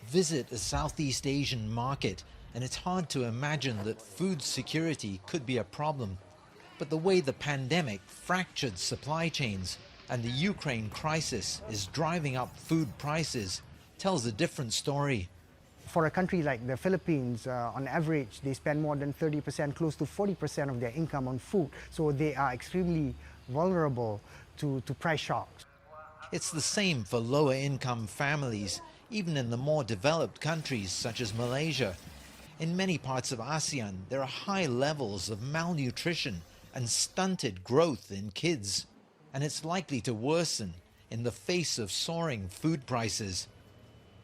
Visit a Southeast Asian market, and it's hard to imagine that food security could be a problem. But the way the pandemic fractured supply chains and the Ukraine crisis is driving up food prices tells a different story. For a country like the Philippines, on average, they spend more than 30%, close to 40% of their income on food. So they are extremely vulnerable to price shocks. It's the same for lower income families, even in the more developed countries such as Malaysia. In many parts of ASEAN, there are high levels of malnutrition and stunted growth in kids. And it's likely to worsen in the face of soaring food prices.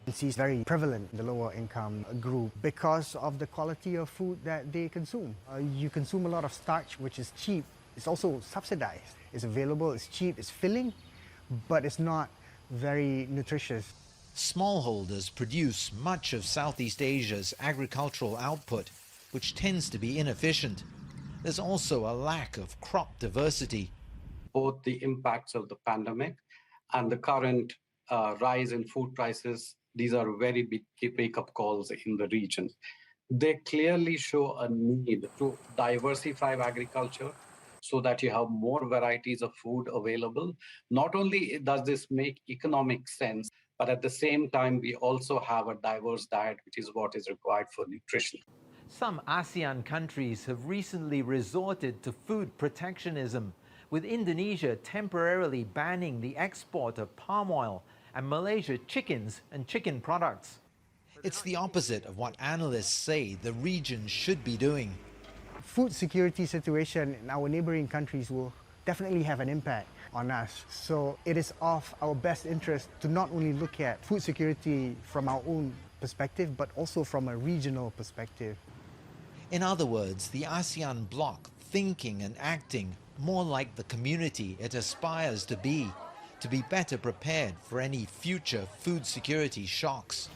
It's very prevalent in the lower income group because of the quality of food that they consume. You consume a lot of starch, which is cheap. It's also subsidized. It's available, it's cheap, it's filling, but it's not very nutritious. Smallholders produce much of Southeast Asia's agricultural output, which tends to be inefficient. There's also a lack of crop diversity. Both the impacts of the pandemic and the current rise in food prices, these are very big wake-up calls in the region. They clearly show a need to diversify agriculture so that you have more varieties of food available. Not only does this make economic sense, but at the same time, we also have a diverse diet, which is what is required for nutrition. Some ASEAN countries have recently resorted to food protectionism, with Indonesia temporarily banning the export of palm oil and Malaysia chickens and chicken products. It's the opposite of what analysts say the region should be doing. Food security situation in our neighboring countries will definitely have an impact on us. So it is of our best interest to not only look at food security from our own perspective, but also from a regional perspective. In other words, the ASEAN bloc thinking and acting more like the community it aspires to be better prepared for any future food security shocks.